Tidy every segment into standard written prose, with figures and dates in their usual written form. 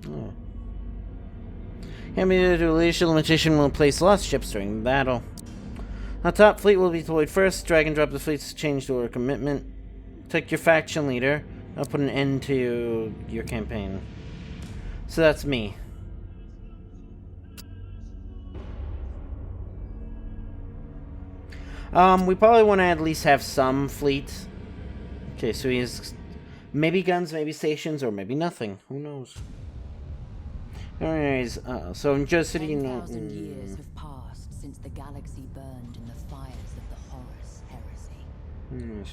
Oh. Hammy to leadership limitation will place lost ships during battle. Our top fleet will be deployed first. Drag and drop the fleets to change to our commitment. Take your faction leader. I'll put an end to your campaign. So that's me. We probably want to at least have some fleet. Okay, so he has maybe guns, maybe stations, or maybe nothing. Who knows? Anyways, so in Joe City, 10,000 years have passed since the galaxy burned in the fires of the Horus heresy. Yes.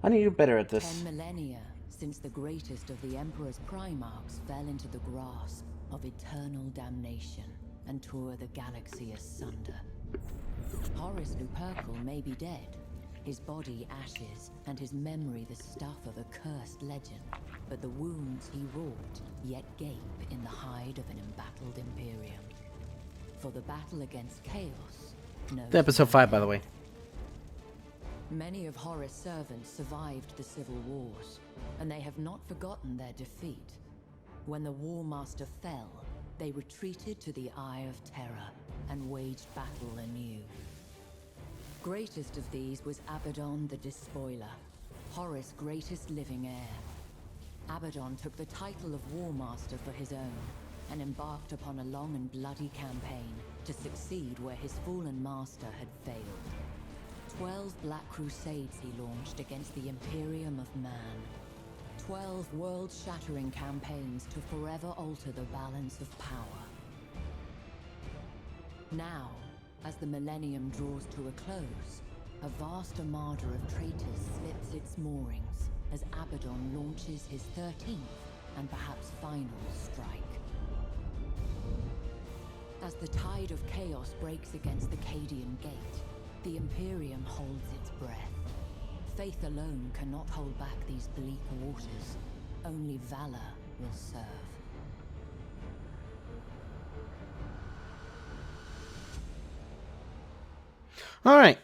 I need to do better at this. 10 millennia since the greatest of the Emperor's Primarchs fell into the grasp of eternal damnation and tore the galaxy asunder. Horus Lupercal may be dead, his body ashes, and his memory the stuff of a cursed legend, but the wounds he wrought yet gape in the hide of an embattled Imperium. For the battle against chaos knows Episode 5, by the way. Many of Horus' servants survived the civil wars, and they have not forgotten their defeat. When the War Master fell, they retreated to the Eye of Terror and waged battle anew. Greatest of these was Abaddon the Despoiler, Horus' greatest living heir. Abaddon took the title of War Master for his own, and embarked upon a long and bloody campaign to succeed where his fallen master had failed. 12 Black Crusades he launched against the Imperium of Man. 12 world-shattering campaigns to forever alter the balance of power. Now, as the millennium draws to a close, a vast armada of traitors slips its moorings as Abaddon launches his 13th and perhaps final strike. As the tide of chaos breaks against the Cadian Gate, the Imperium holds its breath. Faith alone cannot hold back these bleak waters. Only valor will serve. All right.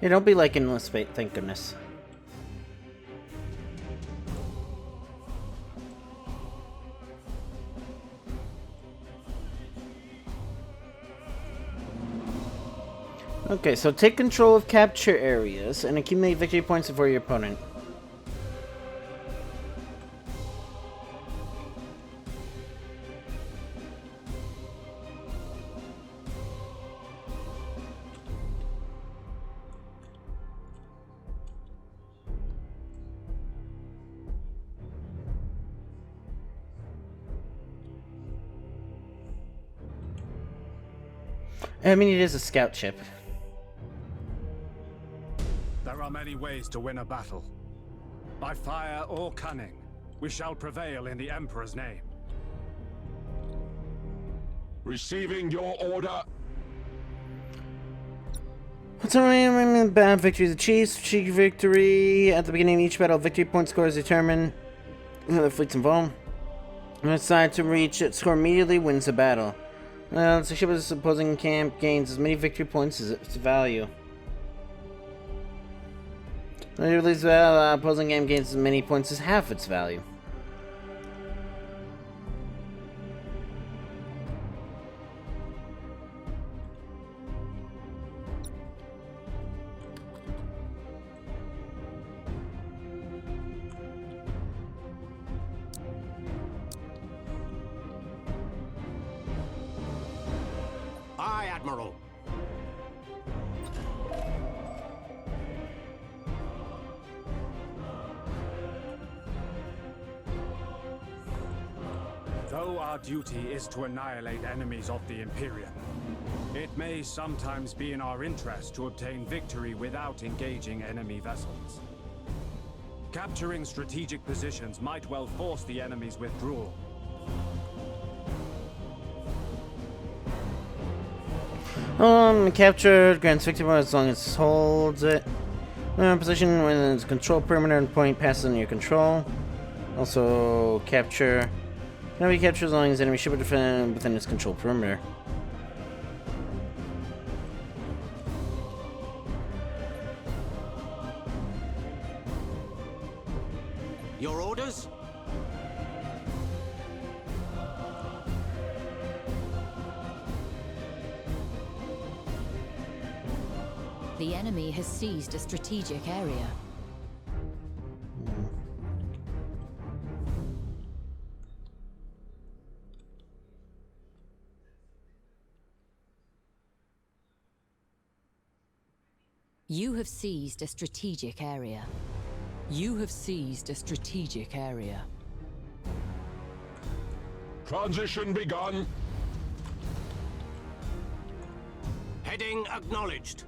Yeah, don't be like endless fate, thank goodness. Okay, so take control of capture areas and accumulate victory points for your opponent. I mean, it is a scout ship. There are many ways to win a battle. By fire or cunning, we shall prevail in the Emperor's name. Receiving your order. What's a bad victory is achieved? Strategic victory. At the beginning of each battle, victory point score is determined. The fleets involved. When it's decided to reach it, score immediately wins the battle. The ship of the opposing camp gains as many victory points as its value. When it releases battle, opposing camp gains as many points as half its value. Aye, Admiral. Although our duty is to annihilate enemies of the Imperium, it may sometimes be in our interest to obtain victory without engaging enemy vessels. Capturing strategic positions might well force the enemy's withdrawal. Captured grants victory as long as it holds it. Position when it's control perimeter and point passes under your control. Also, capture. Enemy capture as long as enemy ship or defend within its control perimeter. Your orders? The enemy has seized a strategic area. You have seized a strategic area. You have seized a strategic area. Transition begun. Heading acknowledged.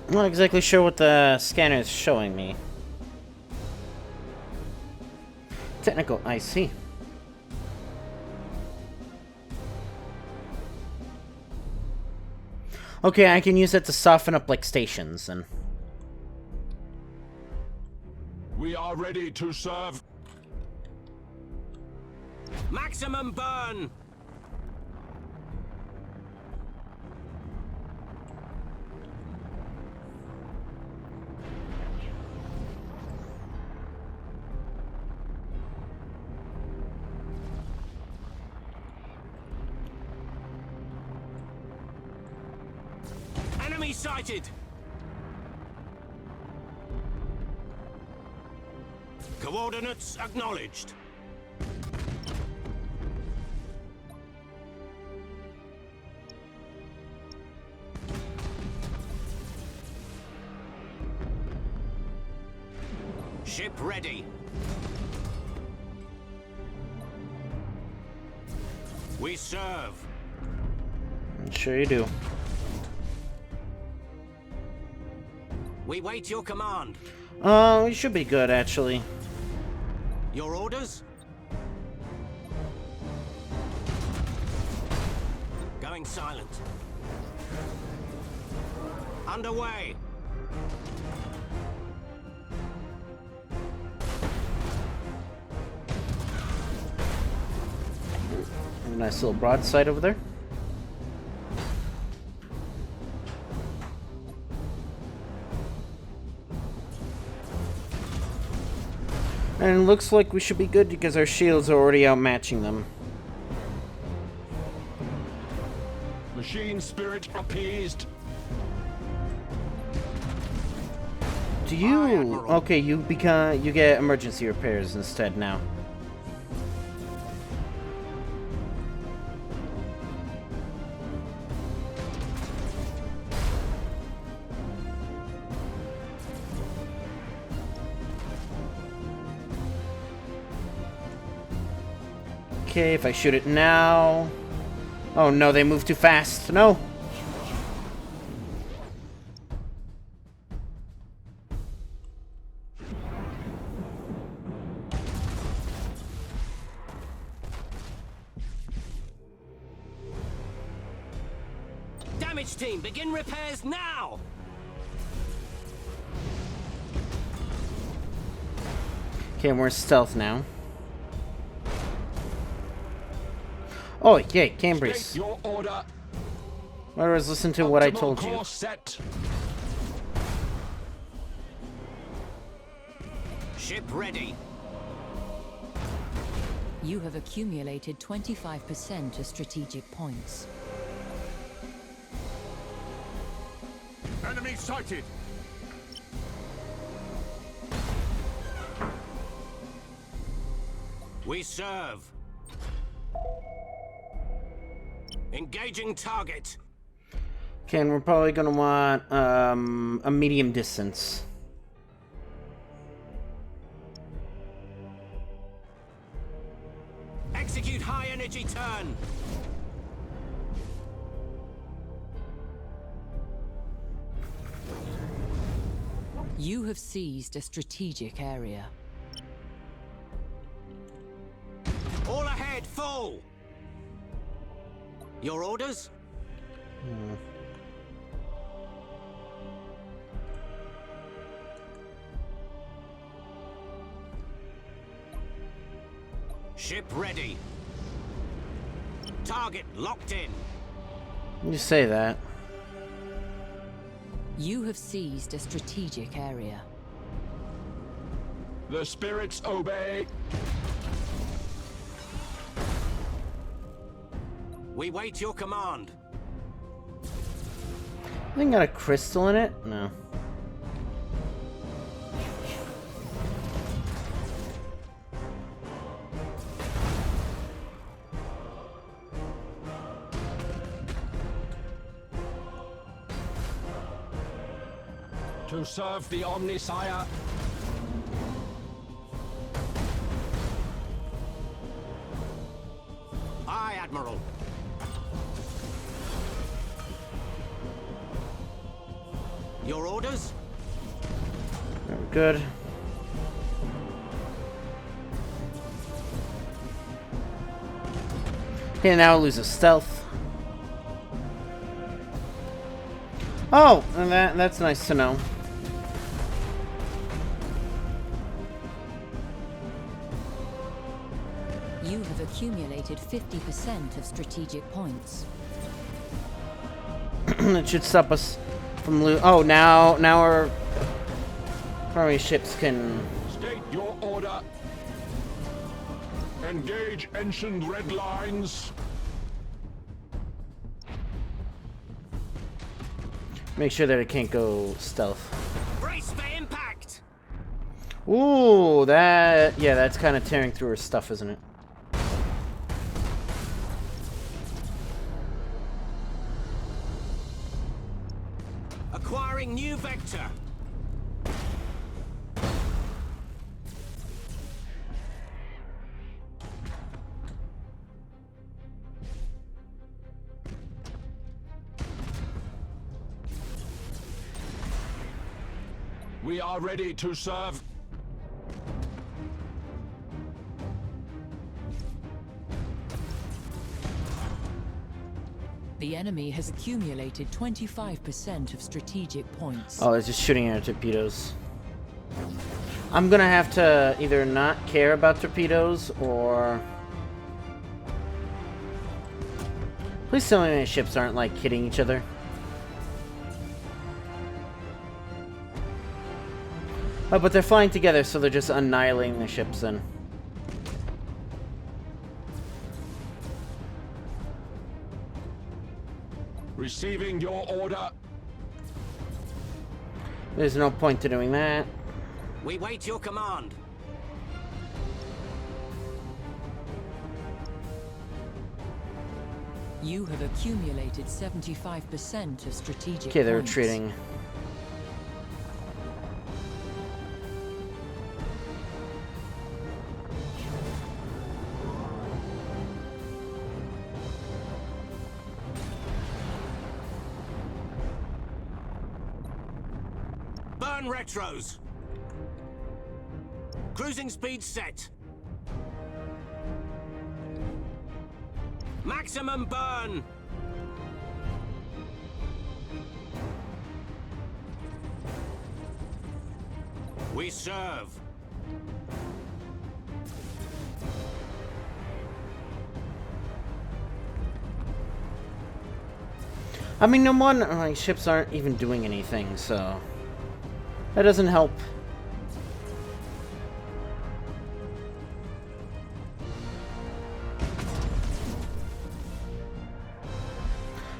I'm not exactly sure what the scanner is showing me. Technical, I see. Okay, I can use that to soften up like stations and We are ready to serve. Maximum burn! Enemy sighted! Coordinates acknowledged. Ship ready. We serve. I'm sure you do. We wait your command. We should be good actually. Your orders? Going silent. Underway. A nice little broadside over there. And it looks like we should be good because our shields are already outmatching them. Machine spirit appeased. Do you? Aye, Admiral. Okay, you get emergency repairs instead now. Okay, if I shoot it now... Oh no, they move too fast. No! Damage team, begin repairs now! Okay, we're stealth now. Oh, yay, Cambries. State your order. Otherwise, listen to what I Optimal told you. course set. Ship ready. You have accumulated 25% of strategic points. Enemy sighted! We serve. Engaging target. Okay, and we're probably gonna want a medium distance. Execute high energy turn. You have seized a strategic area. All ahead, full. Your orders? Ship ready. Target locked in. You say that. You have seized a strategic area. The spirits obey. We wait your command. I think got a crystal in it? No. To serve the Omnisire. Aye, Admiral. Your orders? Very good. Okay, now it loses stealth. Oh, and that's nice to know. You have accumulated 50% of strategic points. It should stop us from oh, now our primary ships can. State your order. Engage ancient red lines. Make sure that it can't go stealth. Brace for impact. Ooh, that's kind of tearing through her stuff, isn't it? Acquiring new vector. We are ready to serve. The enemy has accumulated 25% of strategic points. Oh, it's just shooting at torpedoes. I'm gonna have to either not care about torpedoes or. Please tell me my ships aren't like hitting each other. Oh, but they're flying together, so they're just annihilating the ships then. Receiving your order. There's no point to doing that. We wait your command. You have accumulated 75% of strategic Okay, they're points. retreating. Burn retros. Cruising speed set. Maximum burn. We serve. I mean, no one, my ships aren't even doing anything, so that doesn't help.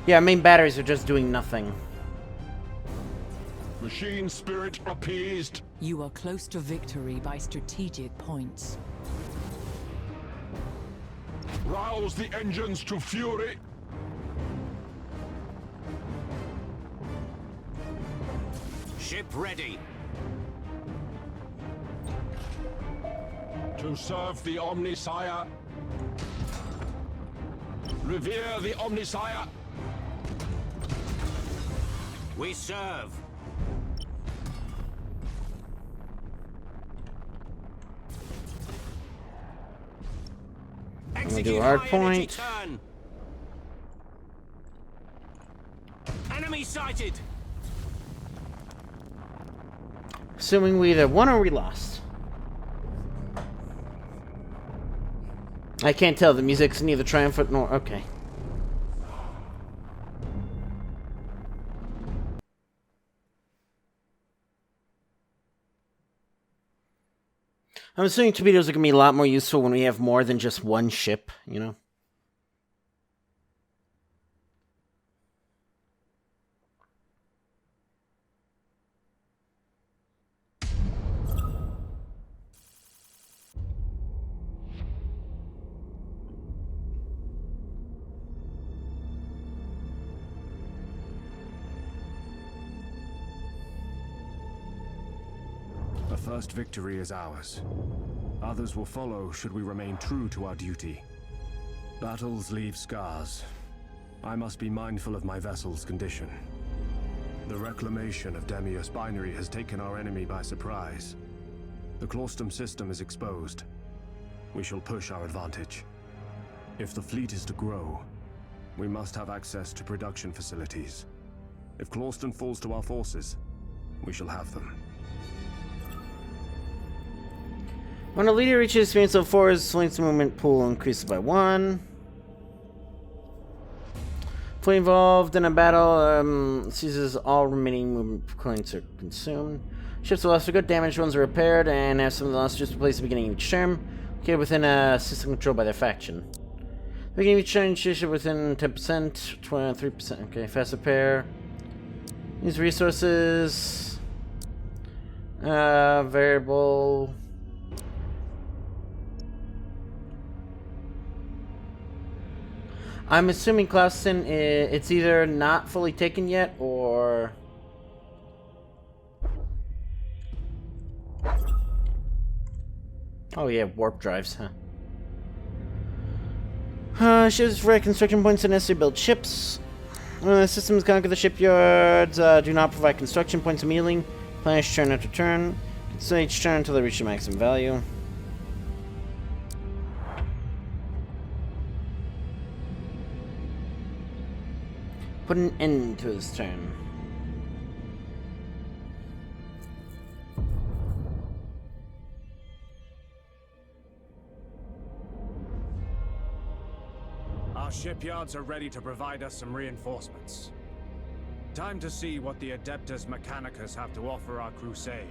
Yeah, main batteries are just doing nothing. Machine spirit appeased. You are close to victory by strategic points. Rouse the engines to fury. Ship ready. To serve the Omnisire. Revere the Omnisire. We serve. Do hard high energy point. turn. Enemy sighted. Assuming we either won or we lost. I can't tell. The music's neither triumphant nor... Okay. I'm assuming torpedoes are going to be a lot more useful when we have more than just one ship, you know? The first victory is ours. Others will follow should we remain true to our duty. Battles leave scars. I must be mindful of my vessel's condition. The reclamation of Demios Binary has taken our enemy by surprise. The Claustum system is exposed. We shall push our advantage. If the fleet is to grow, we must have access to production facilities. If Claustum falls to our forces, we shall have them. When a leader reaches experience of 4, his flank's movement pool increases by 1. Fleet involved in a battle seizes all remaining movement points are consumed. Ships that lost are good, damaged ones are repaired, and have some of the lost just replaced at the beginning of each term. Located within a system controlled by their faction. Beginning of each turn, ship within 10%, 23%. Okay, fast repair. Use resources. Variable. I'm assuming Clauston, it's either not fully taken yet, or... Oh yeah, warp drives, huh? Ships for construction points and necessary build ships. Systems conquer the shipyards, do not provide construction points immediately. Replenish turn after turn. So each turn until they reach the maximum value. Put an end to his turn. Our shipyards are ready to provide us some reinforcements. Time to see what the Adeptus Mechanicus have to offer our crusade.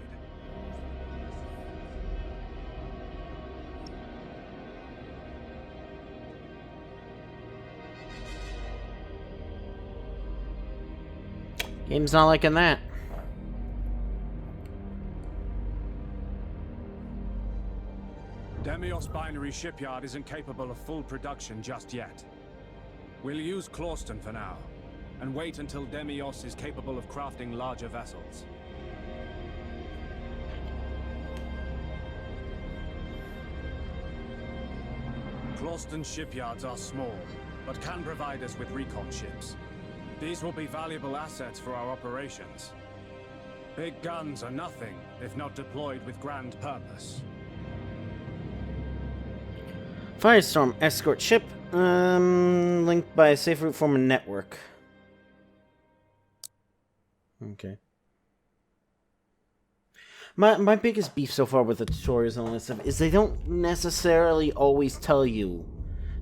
Game's not liking that. Demios Binary Shipyard isn't capable of full production just yet. We'll use Clauston for now, and wait until Demios is capable of crafting larger vessels. Clauston shipyards are small, but can provide us with recon ships. These will be valuable assets for our operations. Big guns are nothing if not deployed with grand purpose. Firestorm escort ship, linked by a safe route from a network. Okay. My biggest beef so far with the tutorials and all this stuff is they don't necessarily always tell you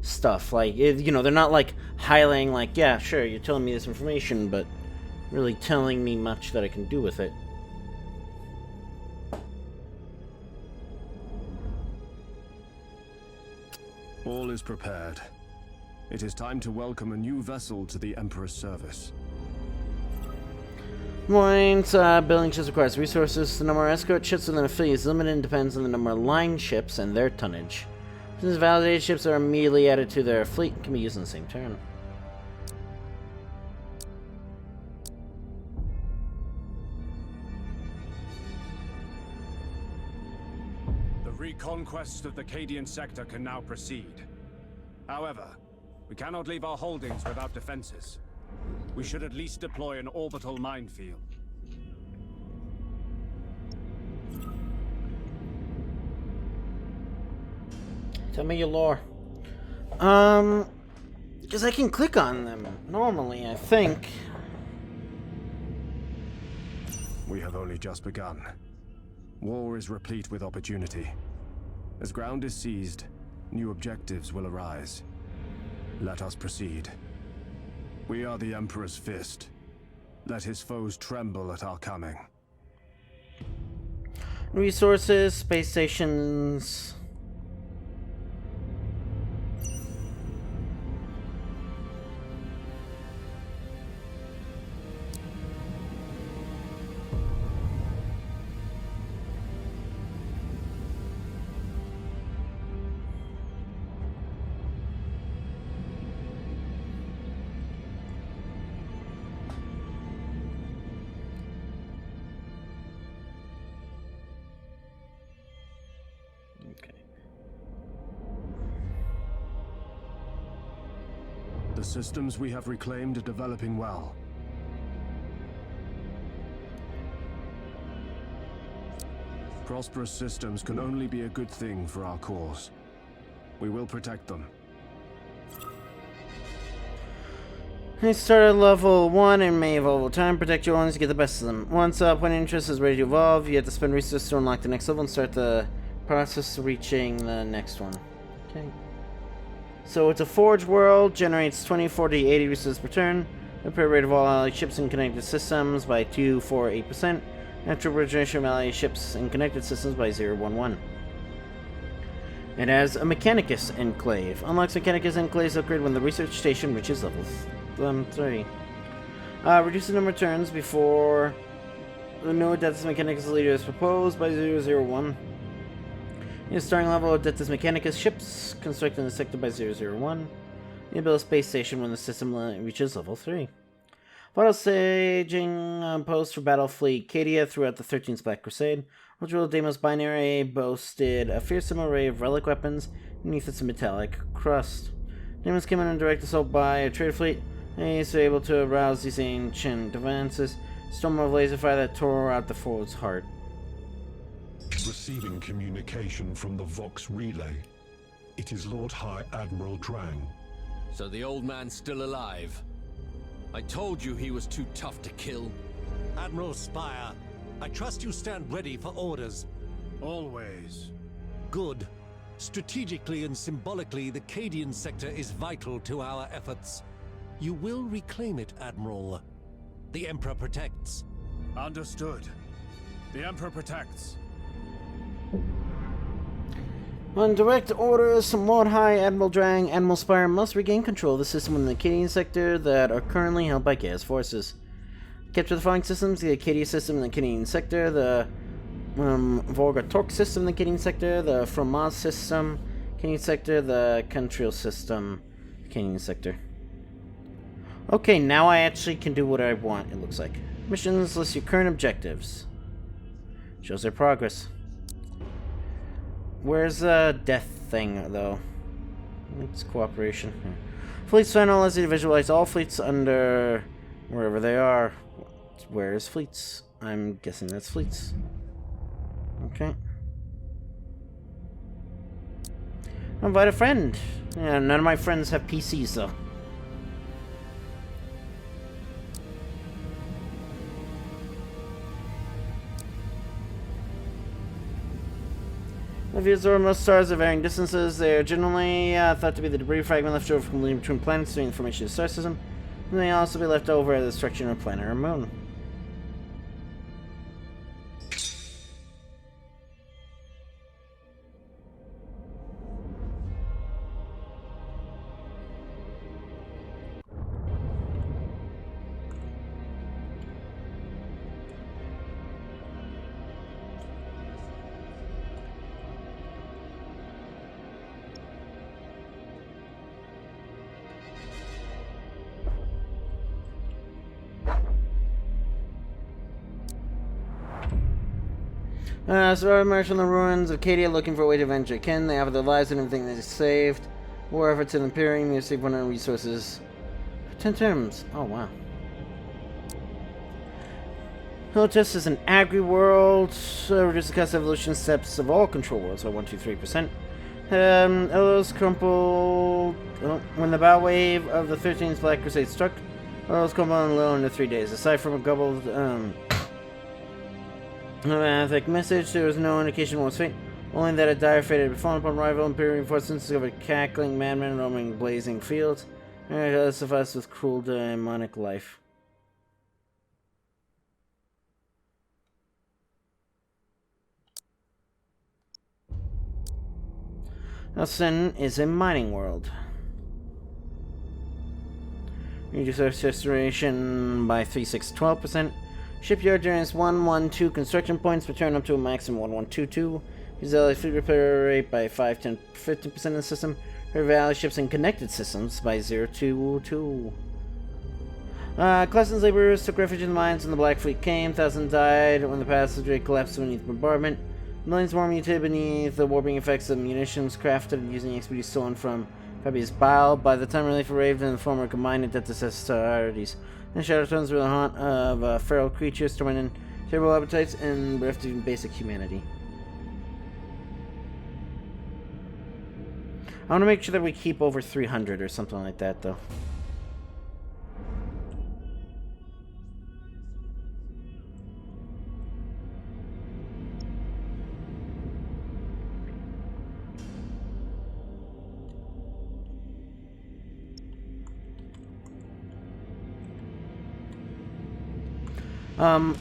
stuff. Like, you know, they're not like highlighting like, yeah, sure, you're telling me this information, but really telling me much that I can do with it. All is prepared. It is time to welcome a new vessel to the Emperor's service. Points, building ships requires resources. The number of escort ships within a fleet is limited and depends on the number of line ships and their tonnage. Since validated ships are immediately added to their fleet, can be used in the same turn. conquest of the Cadian sector can now proceed. However, we cannot leave our holdings without defenses. We should at least deploy an orbital minefield. Tell me your lore. Because I can click on them normally, I think. We have only just begun. War is replete with opportunity. As ground is seized, new objectives will arise. Let us proceed. We are the Emperor's fist. Let his foes tremble at our coming. Resources, space stations. The systems we have reclaimed are developing well. Prosperous systems can only be a good thing for our cause. We will protect them. I started level 1 and may evolve over time. Protect your ones to get the best of them. Once when interest is ready to evolve, you have to spend resources to unlock the next level and start the process of reaching the next one. Okay. So it's a forge world, generates 20, 40, 80 resources per turn. Repair rate of all allied ships and connected systems by 2, 4, 8%. Natural regeneration of allied ships and connected systems by 0, 1, 1. It has a Mechanicus Enclave. Unlocks Mechanicus Enclaves upgrade when the research station reaches level 3. Reduce the number of turns before the no Adeptus Mechanicus leader is proposed by 0, 0, 1. The starting level of Adeptus Mechanicus ships constructed in the sector by 001. You build a space station when the system reaches level 3. Battle staging posts for Battlefleet Cadia throughout the 13th Black Crusade. Original Deimos Binary boasted a fearsome array of relic weapons beneath its metallic crust. Deimos came in a direct assault by a trade fleet, and he's able to arouse these ancient defenses. Storm of laser fire that tore out the foe's heart. Receiving communication from the Vox relay. It is Lord High Admiral Drang. So the old man's still alive. I told you he was too tough to kill. Admiral Spire, I trust you stand ready for orders. Always. Good. Strategically and symbolically, the Cadian sector is vital to our efforts. You will reclaim it, Admiral. The Emperor protects. Understood. The Emperor protects. On direct orders from Lord High Admiral Drang, Admiral Spire must regain control of the system within the Acadian sector that are currently held by Chaos forces. Capture the following systems: the Acadia system in the Acadian sector, the Volga Torque system in the Acadian sector, the Fromaz system, Acadian sector, the Contril system, Acadian sector. Okay, now I actually can do what I want, it looks like. Missions list your current objectives. Shows their progress. Where's the death thing, though? It's cooperation. Fleets final as you visualize all fleets under wherever they are. Where is fleets? I'm guessing that's fleets. Okay. Invite a friend. Yeah, none of my friends have PCs, though. The views of most stars at varying distances. They are generally thought to be the debris fragment left over from between planets during the formation of the star system. And they also be left over at the destruction of a planet or moon. So I emerged from the ruins of Cadia looking for a way to avenge their kin. They offered their lives and everything they saved. War efforts in the Imperium, you receive 100 resources. 10 terms. Oh, wow. Just is an agri-world. Reduce the cost of evolution steps of all control worlds by 123%. Elos crumpled when the bow wave of the 13th Black Crusade struck. Elos crumpled in a little under 3 days. Aside from a gobbled Thick message, there was no indication of what was fate. Only that a dire fate had befallen upon rival Imperial reinforcements discovered cackling madmen roaming blazing fields. And sufficed with cruel demonic life. Nelson is a mining world. Reduce restoration by 3,612%. Shipyard generates 112 construction points, return up to a maximum 1122. Use the fleet repair rate by 5, 10, 15% in the system. Revalue ships and connected systems by 022. Cleston's laborers took refuge in the mines when the Black Fleet came. Thousands died when the passageway collapsed beneath bombardment. Millions more mutated beneath the warping effects of munitions crafted using expertise stolen from Fabius Bile. By the time relief arrived in the former combined and death necessities. And Shadow Tones were the haunt of feral creatures, tormenting terrible appetites and bereft of basic humanity. I want to make sure that we keep over 300 or something like that, though.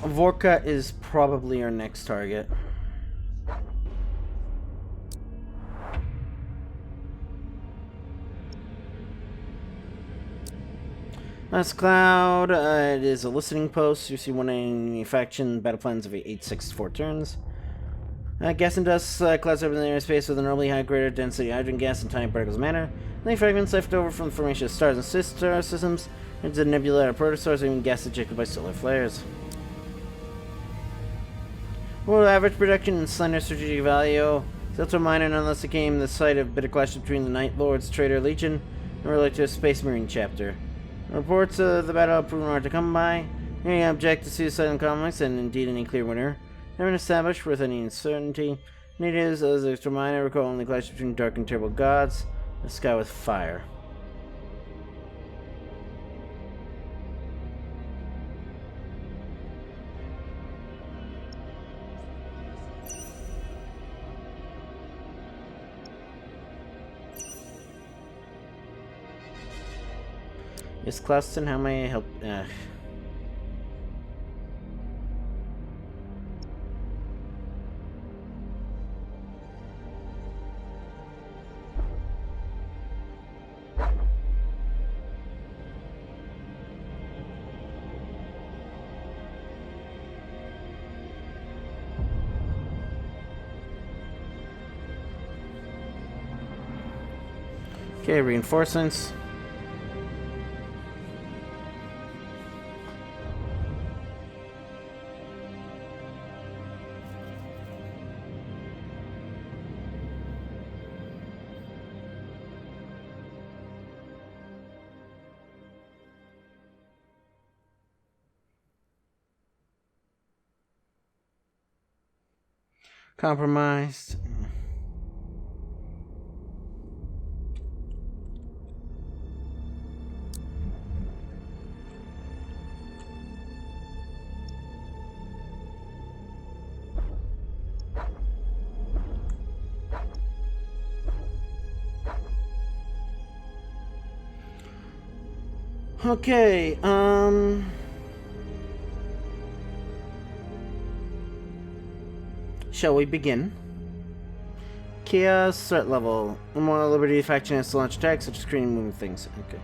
Vorka is probably our next target. Last Cloud, it is a listening post. You see one enemy faction, battle plans of 864 turns. Gas and dust clouds over the airspace with an early high greater density hydrogen gas and tiny particles matter. Any fragments left over from the formation of stars and star systems into the nebula or protostars, or even gas ejected by stellar flares. World average production and slender strategic value. Delta minor nonetheless became the site of bitter clash between the Night Lords, Traitor Legion, and related to a Space Marine chapter. Reports of the battle have proven hard to come by. Any object to suicide in conflicts, and indeed any clear winner, never been established with any uncertainty. Natives, as a reminder, recall only clash between dark and terrible gods, the sky with fire. Yes, Clauston, how may I help? Okay, reinforcements. Compromised. Okay, shall we begin? Chaos threat level. Immoral Liberty faction has to launch attacks such as creating moving things. Okay.